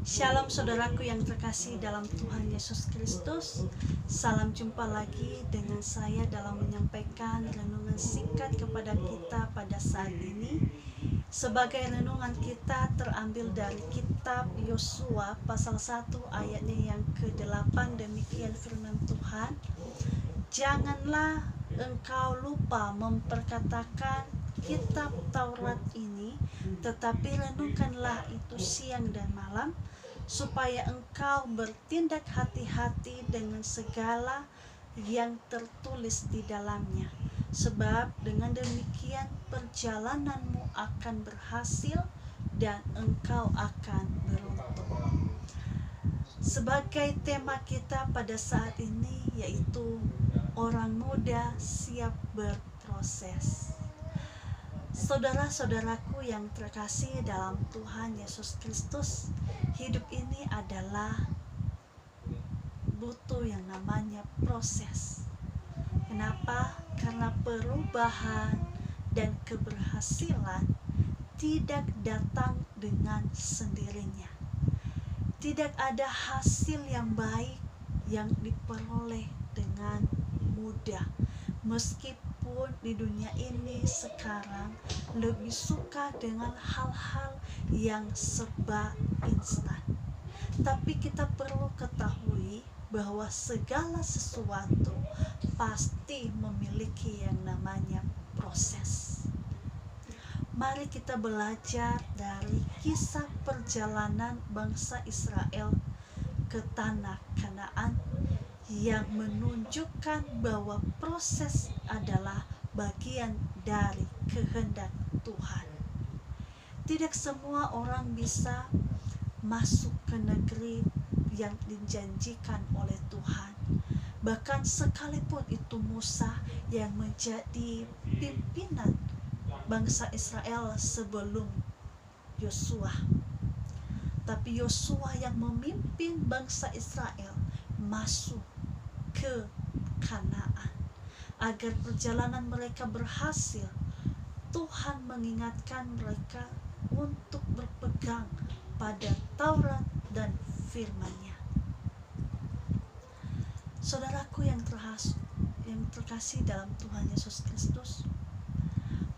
Shalom saudaraku yang terkasih dalam Tuhan Yesus Kristus. Salam jumpa lagi dengan saya dalam menyampaikan renungan singkat kepada kita pada saat ini. Sebagai renungan kita terambil dari kitab Yosua pasal 1 ayatnya yang ke-8. Demikian firman Tuhan. Janganlah engkau lupa memperkatakan kitab Taurat ini, tetapi renungkanlah itu siang dan malam, supaya engkau bertindak hati-hati dengan segala yang tertulis di dalamnya. Sebab dengan demikian perjalananmu akan berhasil dan engkau akan beruntung. Sebagai tema kita pada saat ini yaitu orang muda siap berproses. Saudara-saudaraku yang terkasih dalam Tuhan Yesus Kristus, hidup ini adalah butuh yang namanya proses. Kenapa? Karena perubahan dan keberhasilan tidak datang dengan sendirinya. Tidak ada hasil yang baik yang diperoleh dengan mudah. Meskipun di dunia ini sekarang lebih suka dengan hal-hal yang serba instan, tapi kita perlu ketahui bahwa segala sesuatu pasti memiliki yang namanya proses. Mari kita belajar dari kisah perjalanan bangsa Israel ke tanah Kanaan yang menunjukkan bahwa proses adalah bagian dari kehendak Tuhan. Tidak semua orang bisa masuk ke negeri yang dijanjikan oleh Tuhan. Bahkan sekalipun itu Musa yang menjadi pimpinan bangsa Israel sebelum Yosua, tapi Yosua yang memimpin bangsa Israel masuk ke Kanaan. Agar perjalanan mereka berhasil, Tuhan mengingatkan mereka untuk berpegang pada Taurat dan firman-Nya. Saudaraku yang terkasih dalam Tuhan Yesus Kristus,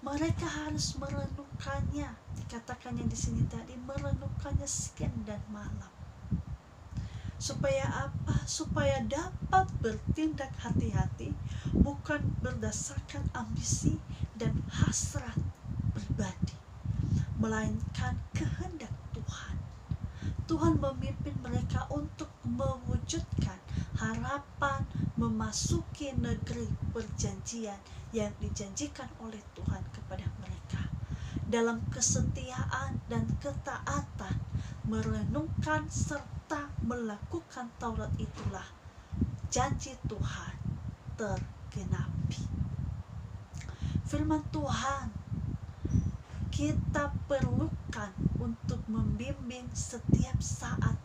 mereka harus merenungkannya. Dikatakannya di sini tadi, merenungkannya siang dan malam. Supaya apa? Supaya dapat bertindak hati-hati, bukan berdasarkan ambisi dan hasrat pribadi, melainkan kehendak Tuhan. Tuhan memimpin mereka untuk mewujudkan harapan memasuki negeri perjanjian yang dijanjikan oleh Tuhan kepada mereka. Dalam kesetiaan dan ketaatan, merenungkan serta melakukan Taurat itulah janji Tuhan tergenapi. Firman Tuhan kita perlukan untuk membimbing setiap saat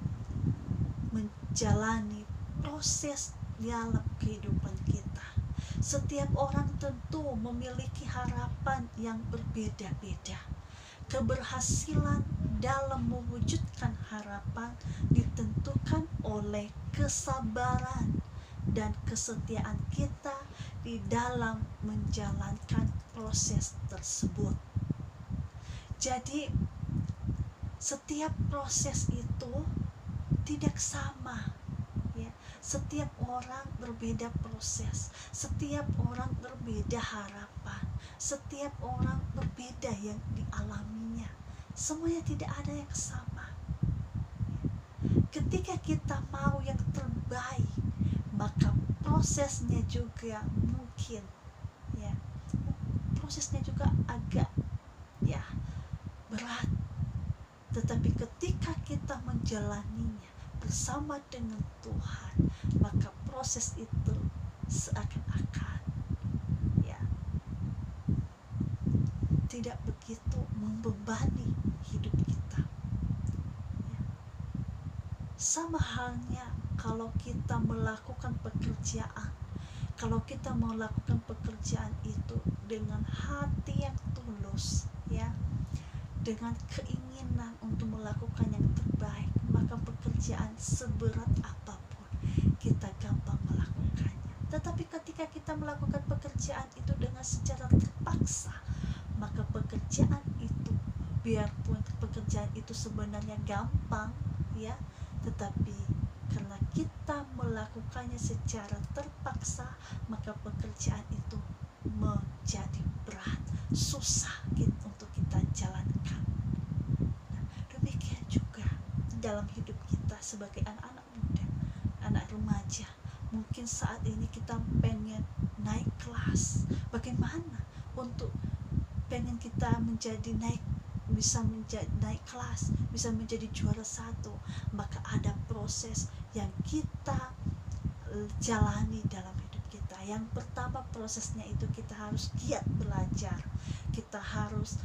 menjalani proses dalam kehidupan kita. Setiap orang tentu memiliki harapan yang berbeda-beda. Keberhasilan dalam mewujudkan harapan ditentukan oleh kesabaran dan kesetiaan kita di dalam menjalankan proses tersebut. Jadi setiap proses itu tidak sama, ya. Setiap orang berbeda proses, setiap orang berbeda harapan, setiap orang berbeda yang dialaminya. Semuanya tidak ada yang sama. Ketika kita mau yang terbaik, maka prosesnya juga mungkin, ya, prosesnya juga agak, ya, berat. Tetapi ketika kita menjalaninya bersama dengan Tuhan, maka proses itu seakan-akan, ya, tidak begitu membebani hidup kita, ya. Sama halnya kalau kita melakukan pekerjaan, kalau kita melakukan pekerjaan itu dengan hati yang tulus, ya, dengan keinginan untuk melakukan yang terbaik, maka pekerjaan seberat apapun, kita gampang melakukannya. Tetapi ketika kita melakukan pekerjaan itu dengan secara terpaksa, maka pekerjaan itu, biarpun pekerjaan itu sebenarnya gampang ya, tetapi karena kita melakukannya secara terpaksa, maka pekerjaan itu menjadi berat, susah untuk kita jalankan. Nah, demikian juga dalam hidup kita sebagai anak-anak muda, anak remaja. Mungkin saat ini kita pengen naik kelas. Bagaimana untuk pengen kita bisa menjadi naik kelas, bisa menjadi juara satu? Maka ada proses yang kita jalani dalam hidup kita. Yang pertama, prosesnya itu kita harus giat belajar, kita harus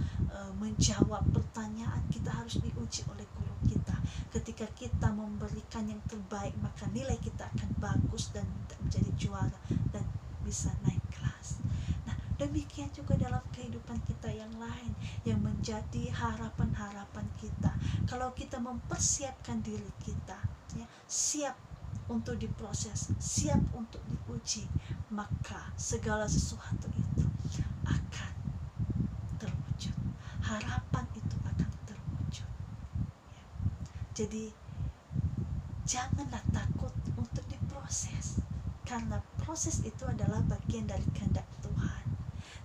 menjawab pertanyaan, kita harus diuji oleh guru kita. Ketika kita memberikan yang terbaik, maka nilai kita akan bagus dan menjadi juara dan bisa naik kelas. Nah, demikian juga dalam kehidupan kita yang lain yang menjadi harapan-harapan kita. Kalau kita mempersiapkan diri kita, ya, siap untuk diproses, siap untuk diuji, maka segala sesuatu itu akan terwujud. Harapan itu akan terwujud. Ya. Jadi janganlah takut untuk diproses, karena proses itu adalah bagian dari kehendak Tuhan.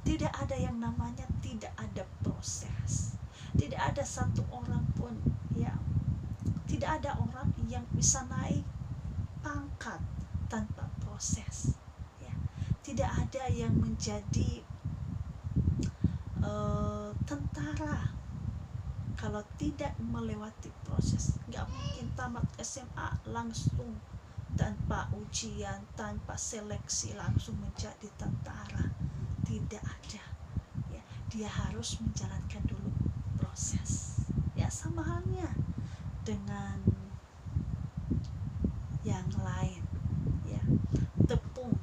Tidak ada yang namanya tidak ada proses. Tidak ada satu orang pun, ya, tidak ada orang yang bisa naik pangkat tanpa proses. Ya. Tidak ada yang menjadi tentara kalau tidak melewati proses. Gak mungkin tamat SMA langsung tanpa ujian, tanpa seleksi langsung menjadi tentara. Tidak ada. Ya, dia harus menjalankan dulu proses. Ya, sama halnya dengan yang lain. Ya, tepung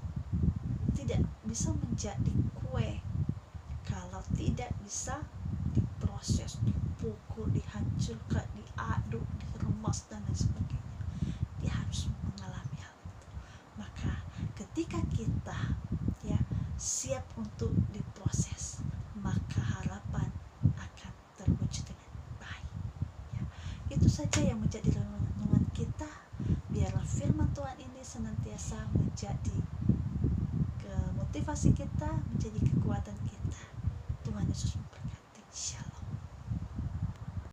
tidak bisa menjadi kue kalau tidak bisa diproses, dipukul, dihancurkan, diaduk, diremas dan lain sebagainya. Dia harus mengalami hal itu. Maka ketika kita, ya, siap untuk diproses, maka harapan akan terwujud dengan baik. Ya, itu saja yang menjadi renungan kita. Biarlah firman Tuhan ini senantiasa menjadi motivasi kita, menjadi kekuatan kita. Tuhan Yesus memberkati. Shalom.